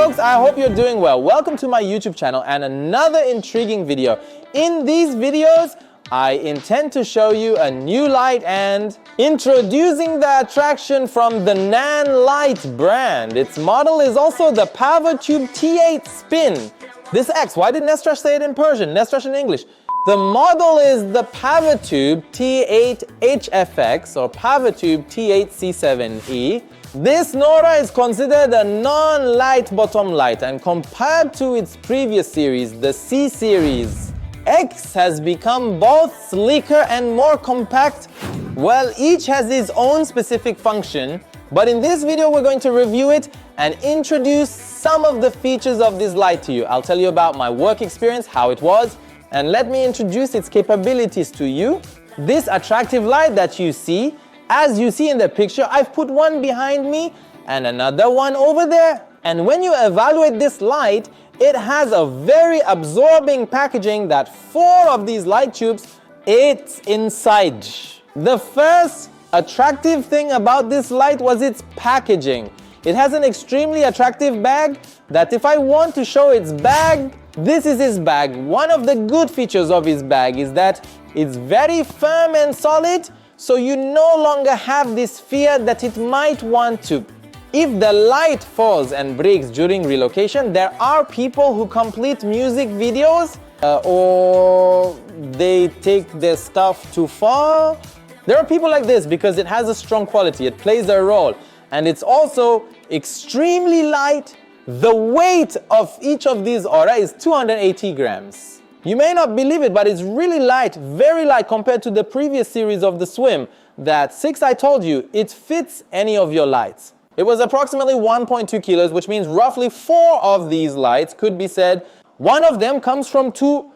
folks, I hope you're doing well. Welcome to my YouTube channel and another intriguing video. In these videos, I intend to show you a new light and introducing the attraction from the Nanlight brand. Its model is also the PavoTube T8 Spin. This X, why did Nestrash say it in Persian? Nestrash in English. The model is the PavoTube T8-7X or PavoTube T8-7X. This Nora is considered a non-light bottom light, and compared to its previous series, the C series, X has become both sleeker and more compact. Well, each has its own specific function, but in this video we're going to review it and introduce some of the features of this light to you. I'll tell you about my work experience, how it was, and let me introduce its capabilities to you. This attractive light that you see, as you see in the picture, I've put one behind me and another one over there. And when you evaluate this light, it has a very absorbing packaging that 4 of these light tubes it's inside. The first attractive thing about this light was its packaging. It has an extremely attractive bag that if I want to show its bag, this is his bag. One of the good features of his bag is that it's very firm and solid, so you no longer have this fear that it might want to. If the light falls and breaks during relocation, there are people who complete music videos or they take their stuff too far. There are people like this because it has a strong quality, it plays a role, and it's also extremely light. The weight of each of these aura is 280 grams. You may not believe it, but it's really light, very light compared to the previous series of the Swim. That 6 I told you, it fits any of your lights. It was approximately 1.2 kilos, which means roughly 4 of these lights could be said. One of them comes from 4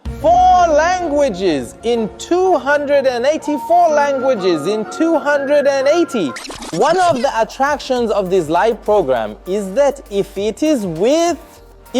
languages in 284 languages in 280. One of the attractions of this light program is that if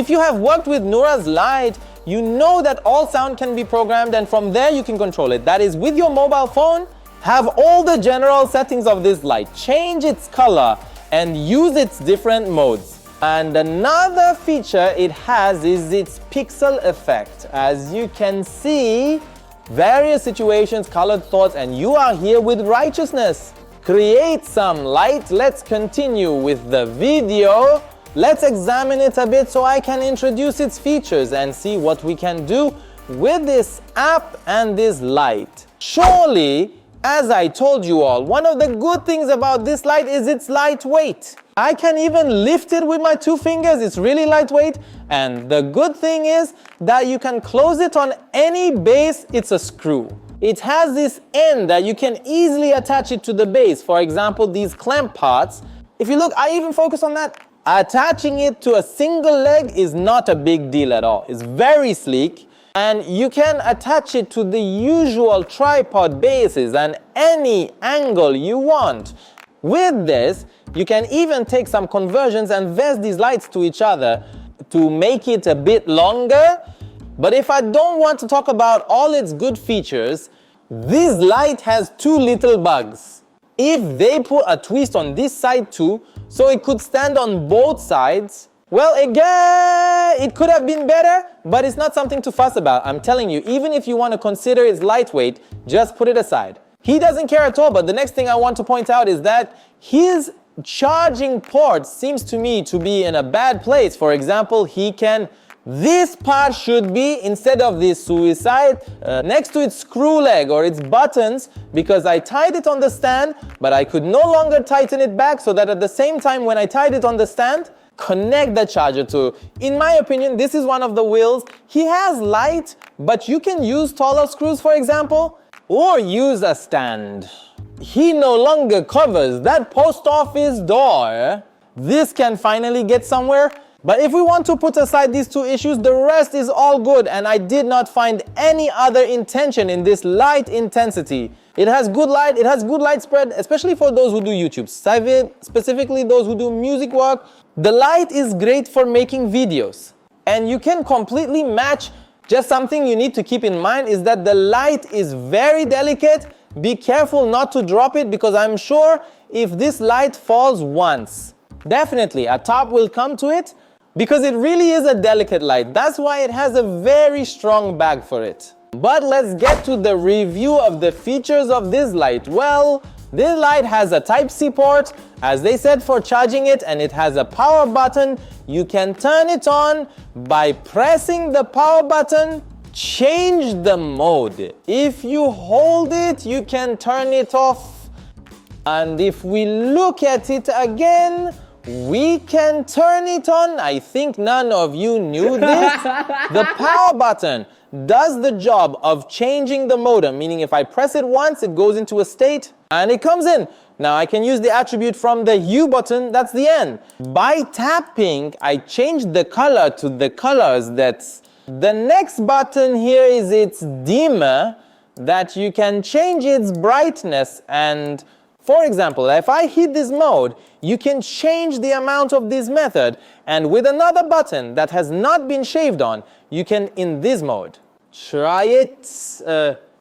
you have worked with Nora's light, you know that all sound can be programmed and from there you can control it. That is, with your mobile phone, have all the general settings of this light, change its color and use its different modes. And another feature it has is its pixel effect. As you can see, various situations, colored thoughts, and you are here with righteousness. Create some light. Let's continue with the video. Let's examine it a bit so I can introduce its features and see what we can do with this app and this light. Surely, as I told you all, one of the good things about this light is its lightweight. I can even lift it with my 2 fingers, it's really lightweight. And the good thing is that you can close it on any base, it's a screw. It has this end that you can easily attach it to the base. For example, these clamp parts. If you look, I even focus on that. Attaching it to a single leg is not a big deal at all. It's very sleek. And you can attach it to the usual tripod bases and any angle you want. With this, you can even take some conversions and vest these lights to each other to make it a bit longer. But if I don't want to talk about all its good features, this light has 2 little bugs. If they put a twist on this side too, so it could stand on both sides, well, again, it could have been better, but it's not something to fuss about. I'm telling you, even if you want to consider its lightweight, just put it aside. He doesn't care at all, but the next thing I want to point out is that his charging port seems to me to be in a bad place. For example, this part should be, instead of this suicide, next to its screw leg or its buttons, because I tied it on the stand, but I could no longer tighten it back, so that at the same time when I tied it on the stand, connect the charger to. In my opinion, this is one of the wheels. He has light, but you can use taller screws, for example, or use a stand. He no longer covers that post office door. This can finally get somewhere. But if we want to put aside these 2 issues, the rest is all good, and I did not find any other intention in this light intensity. It has good light, it has good light spread, especially for those who do YouTube, specifically those who do music work. The light is great for making videos, and you can completely match. Just something you need to keep in mind is that the light is very delicate. Be careful not to drop it, because I'm sure if this light falls once, definitely a top will come to it, because it really is a delicate light. That's why it has a very strong bag for it. But let's get to the review of the features of this light. Well, this light has a Type-C port, as they said, for charging it, and it has a power button. You can turn it on by pressing the power button. Change the mode. If you hold it, you can turn it off. And if we look at it again, we can turn it on. I think none of you knew this. The power button does the job of changing the modem, meaning if I press it once, it goes into a state and it comes in. Now I can use the attribute from the U button, that's the N. By tapping, I change the color to the colors that's. The next button here is its dimmer, that you can change its brightness. And for example, if I hit this mode, you can change the amount of this method. And with another button that has not been shaved on, you can, in this mode, try it,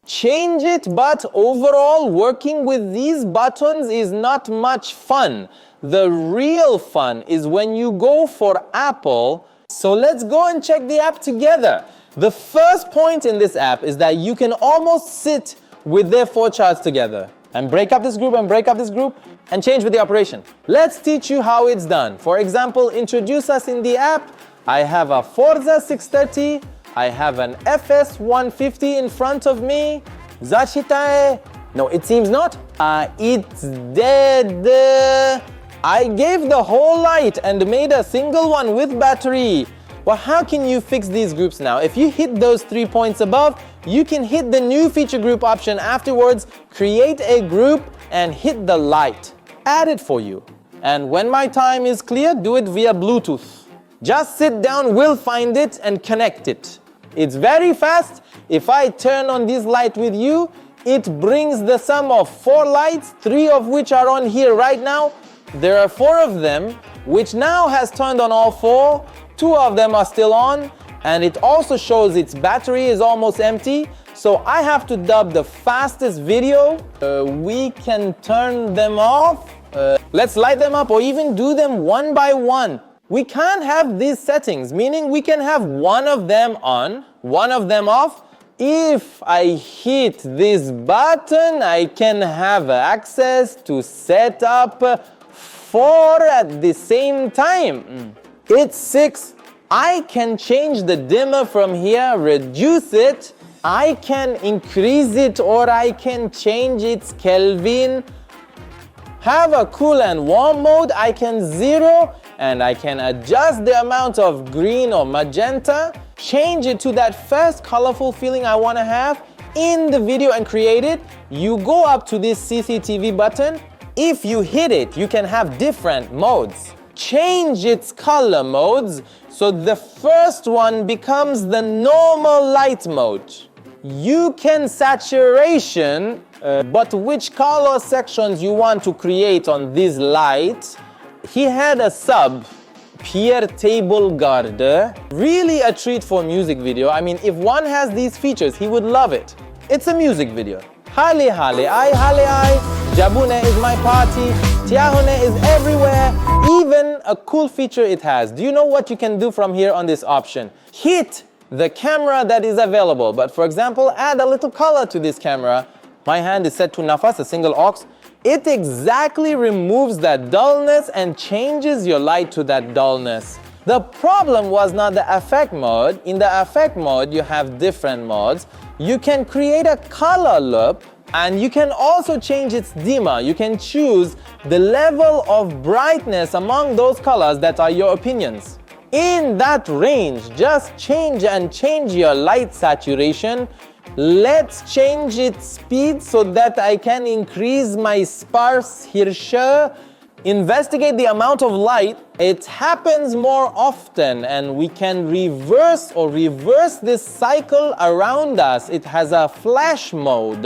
change it, but overall working with these buttons is not much fun. The real fun is when you go for Apple. So let's go and check the app together. The first point in this app is that you can almost sit with their 4 charts together and break up this group and break up this group and change with the operation. Let's teach you how it's done. For example, introduce us in the app. I have a Forza 630. I have an FS 150 in front of me. Zachitae. No, it seems not. It's dead. I gave the whole light and made a single one with battery. Well, how can you fix these groups now? If you hit those 3 points above, you can hit the new feature group option afterwards, create a group, and hit the light. Add it for you. And when my time is clear, do it via Bluetooth. Just sit down, we'll find it and connect it. It's very fast. If I turn on this light with you, it brings the sum of 4 lights, 3 of which are on here right now. There are 4 of them, which now has turned on all 4. 2 of them are still on, and it also shows its battery is almost empty. So I have to dub the fastest video. We can turn them off. Let's light them up or even do them one by one. We can't have these settings, meaning we can have one of them on, one of them off. If I hit this button, I can have access to set up 4 at the same time. It's 6. I can change the dimmer from here, reduce it. I can increase it or I can change its Kelvin. Have a cool and warm mode. I can 0 and I can adjust the amount of green or magenta. Change it to that first colorful feeling I want to have in the video and create it. You go up to this CCTV button. If you hit it, you can have different modes. Change its color modes, so the first one becomes the normal light mode. You can saturation, but which color sections you want to create on this light. He had a sub, Pierre Table Garde. Really a treat for music video. I mean, if one has these features, he would love it. It's a music video. Hale hale ai, Jabune is my party, Tiahone is everywhere. Even a cool feature it has. Do you know what you can do from here on this option? Hit the camera that is available, but for example, add a little color to this camera. My hand is set to Nafas, a single aux. It exactly removes that dullness and changes your light to that dullness. The problem was not the effect mode. In the effect mode, you have different modes. You can create a color loop and you can also change its dimmer. You can choose the level of brightness among those colors that are your opinions. In that range, just change your light saturation. Let's change its speed so that I can increase my sparse Hirscher. Investigate the amount of light. It happens more often and we can reverse this cycle around us. It has a flash mode.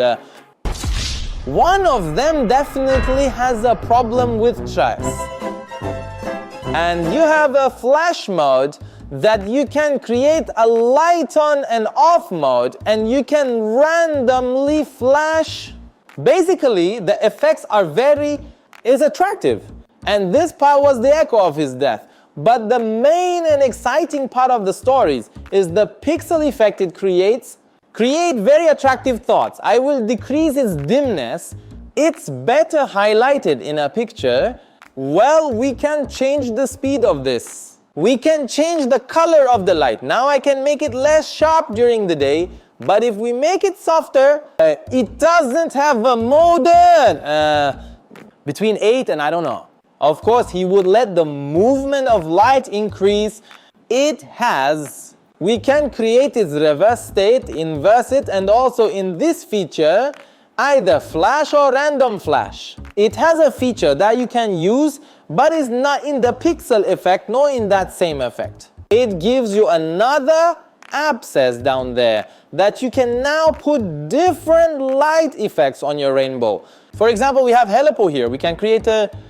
One of them definitely has a problem with trace. And you have a flash mode that you can create a light on and off mode and you can randomly flash. Basically, the effects are is attractive. And this part was the echo of his death. But the main and exciting part of the stories is the pixel effect it create very attractive thoughts. I will decrease its dimness. It's better highlighted in a picture. Well, we can change the speed of this. We can change the color of the light. Now I can make it less sharp during the day, but if we make it softer, it doesn't have a modern between 8 and I don't know. Of course, he would let the movement of light increase. It has. We can create its reverse state, inverse it, and also in this feature, either flash or random flash. It has a feature that you can use, but is not in the pixel effect, nor in that same effect. It gives you another abscess down there that you can now put different light effects on your rainbow. For example, we have helipo here. We can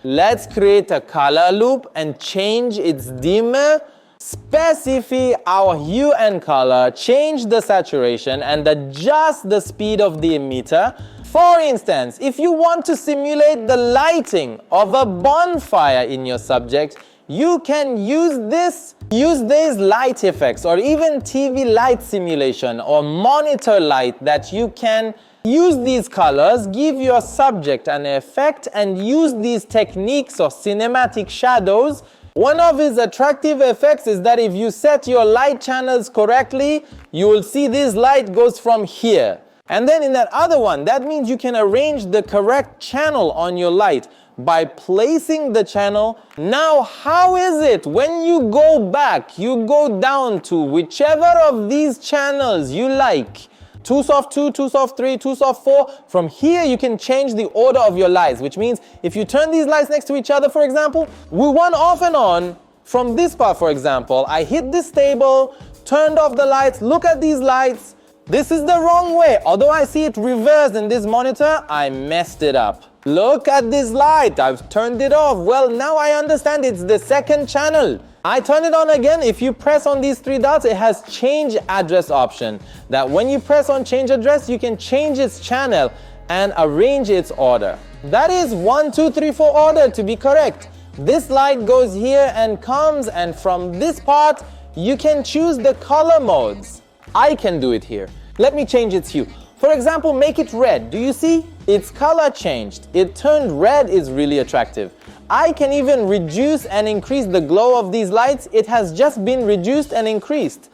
let's create a color loop and change its dimmer, specify our hue and color, change the saturation, and adjust the speed of the emitter. For instance, if you want to simulate the lighting of a bonfire in your subject, you can use these light effects, or even TV light simulation or monitor light, that you can use these colors, give your subject an effect, and use these techniques or cinematic shadows. One of his attractive effects is that if you set your light channels correctly, you will see this light goes from here. And then in that other one, that means you can arrange the correct channel on your light by placing the channel. Now, how is it when you go back, you go down to whichever of these channels you like? 2 soft 2, 2 soft 3, 2 soft 4. From here, you can change the order of your lights, which means if you turn these lights next to each other, for example, we want off and on. From this part, for example, I hit this table, turned off the lights, look at these lights. This is the wrong way. Although I see it reversed in this monitor, I messed it up. Look at this light, I've turned it off. Well, now I understand it's the second channel. I turn it on again. If you press on these 3 dots, it has change address option. That when you press on change address, you can change its channel and arrange its order. That is 1, 2, 3, 4 order to be correct. This light goes here and comes, and from this part, you can choose the color modes. I can do it here. Let me change its hue. For example, make it red. Do you see? Its color changed. It turned red. Is really attractive. I can even reduce and increase the glow of these lights. It has just been reduced and increased.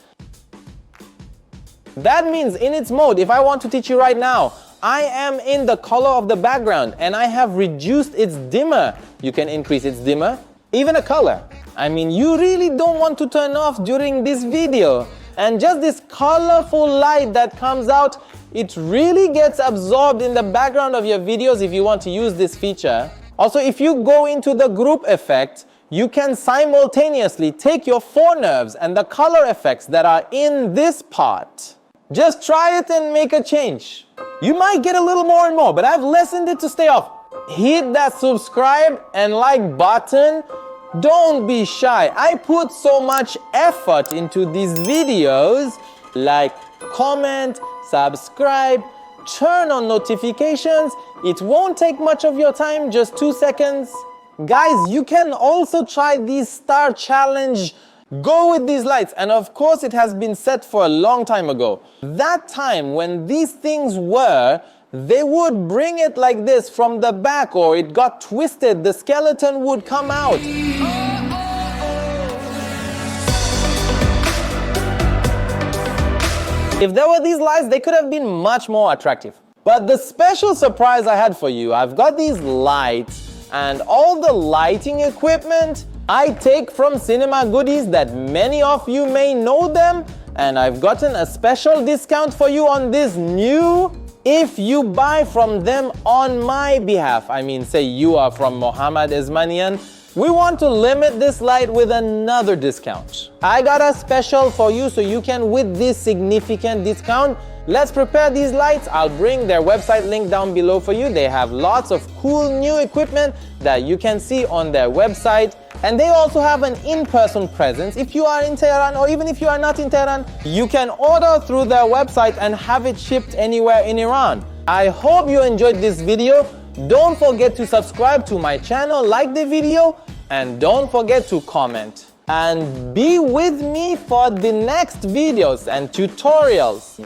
That means in its mode, if I want to teach you right now, I am in the color of the background and I have reduced its dimmer. You can increase its dimmer, even a color. I mean, you really don't want to turn off during this video. And just this colorful light that comes out, it really gets absorbed in the background of your videos if you want to use this feature. Also, if you go into the group effect, you can simultaneously take your 4 nerves and the color effects that are in this part. Just try it and make a change. You might get a little more and more, but I've lessened it to stay off. Hit that subscribe and like button. Don't be shy. I put so much effort into these videos. Like, comment, subscribe, turn on notifications. It won't take much of your time, just 2 seconds. Guys, you can also try these star challenge. Go with these lights, and of course it has been set for a long time ago. That time when these things were, they would bring it like this from the back, or it got twisted, the skeleton would come out. If there were these lights, they could have been much more attractive. But the special surprise I had for you, I've got these lights and all the lighting equipment I take from Cinema Goodies that many of you may know them, and I've gotten a special discount for you on this new. If you buy from them on my behalf, I mean, say you are from Mohammed Esmanian, we want to limit this light with another discount. I got a special for you so you can, with this significant discount, let's prepare these lights. I'll bring their website link down below for you. They have lots of cool new equipment that you can see on their website. And they also have an in-person presence. If you are in Tehran, or even if you are not in Tehran, you can order through their website and have it shipped anywhere in Iran. I hope you enjoyed this video. Don't forget to subscribe to my channel, like the video, and don't forget to comment. and be with me for the next videos and tutorials.